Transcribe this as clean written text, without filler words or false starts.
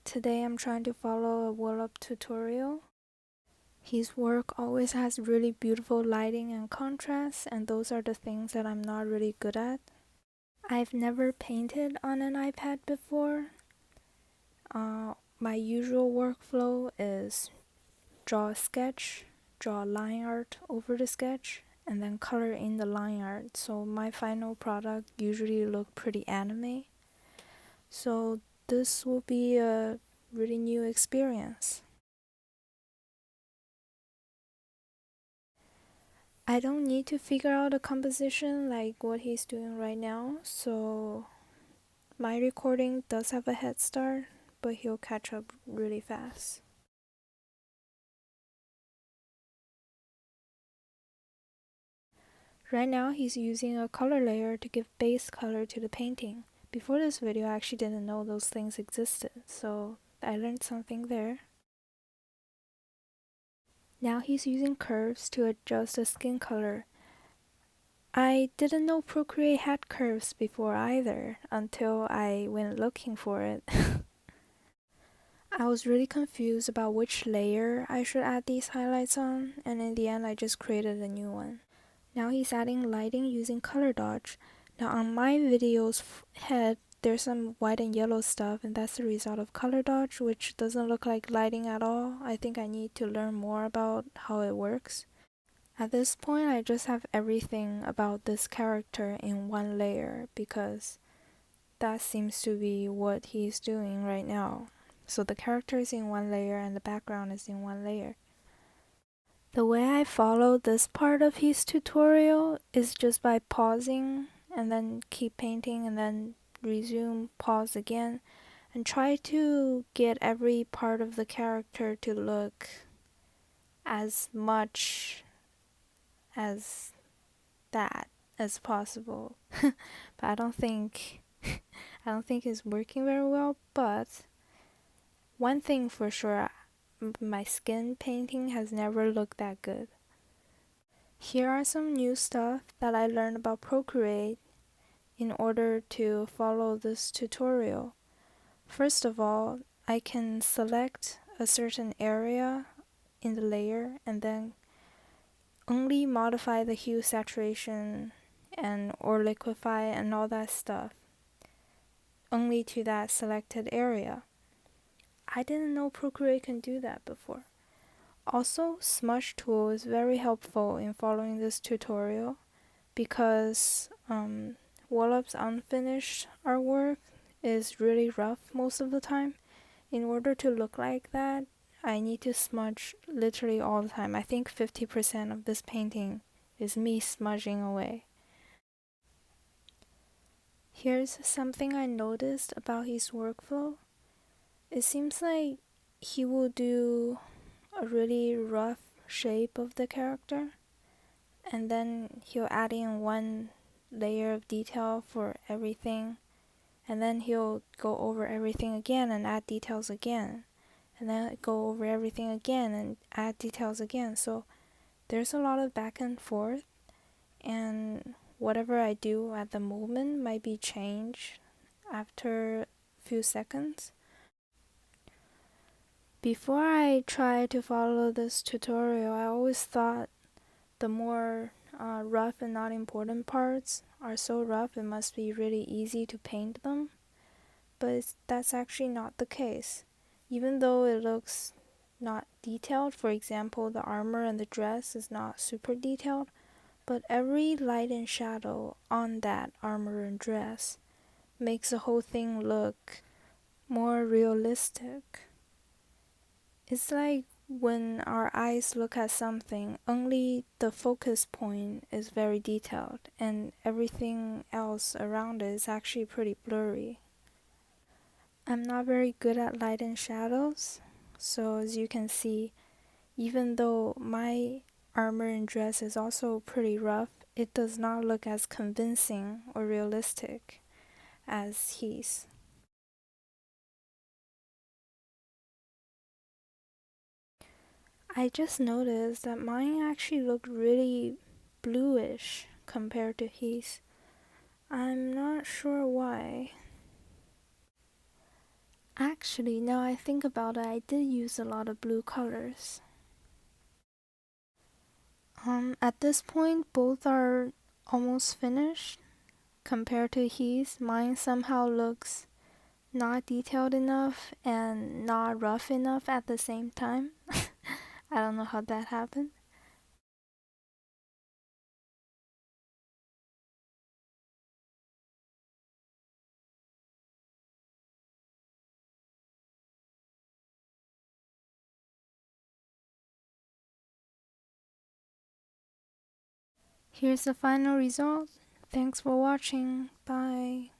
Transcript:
Today I'm trying to follow a WLOP tutorial. His work always has really beautiful lighting and contrast, and those are the things that I'm not really good at. I've never painted on an iPad before. My usual workflow is draw a sketch, draw line art over the sketch, and then color in the line art. So my final product usually look pretty anime. So this will be a really new experience. I don't need to figure out a composition like what he's doing right now, so my recording does have a head start, but he'll catch up really fast. Right now he's using a color layer to give base color to the painting. Before this video I actually didn't know those things existed, so I learned something there. Now he's using curves to adjust the skin color. I didn't know Procreate had curves before either, until I went looking for it. I was really confused about which layer I should add these highlights on, and in the end I just created a new one. Now he's adding lighting using color dodge. Now on my video's head there's some white and yellow stuff, and that's the result of color dodge, which doesn't look like lighting at all. I think I need to learn more about how it works. At this point I just have everything about this character in one layer because that seems to be what he's doing right now. So the character is in one layer and the background is in one layer. The way I follow this part of his tutorial is just by pausing and then keep painting and then resume, pause again, and try to get every part of the character to look as much as that as possible. But I don't think it's working very well, but one thing for sure, my skin painting has never looked that good. Here are some new stuff that I learned about Procreate in order to follow this tutorial. First of all, I can select a certain area in the layer and then only modify the hue, saturation, or liquify and all that stuff only to that selected area. I didn't know Procreate can do that before. Also, Smudge tool is very helpful in following this tutorial because WLOP's unfinished artwork is really rough most of the time. In order to look like that, I need to smudge literally all the time. I think 50% of this painting is me smudging away. Here's something I noticed about his workflow. It seems like he will do a really rough shape of the character, and then he'll add in one layer of detail for everything, and then he'll go over everything again and add details again, and then go over everything again and add details again. So there's a lot of back and forth, and whatever I do at the moment might be changed after a few seconds. Before I tried to follow this tutorial, I always thought the more rough and not important parts are so rough it must be really easy to paint them, but that's actually not the case. Even though it looks not detailed, for example the armor and the dress is not super detailed, but every light and shadow on that armor and dress makes the whole thing look more realistic. It's like when our eyes look at something, only the focus point is very detailed and everything else around it is actually pretty blurry. I'm not very good at light and shadows, so as you can see, even though my armor and dress is also pretty rough, it does not look as convincing or realistic as his. I just noticed that mine actually looked really bluish compared to his. I'm not sure why. Actually, now I think about it, I did use a lot of blue colors. At this point, both are almost finished. Compared to his, mine somehow looks not detailed enough and not rough enough at the same time. I don't know how that happened. Here's the final result. Thanks for watching. Bye.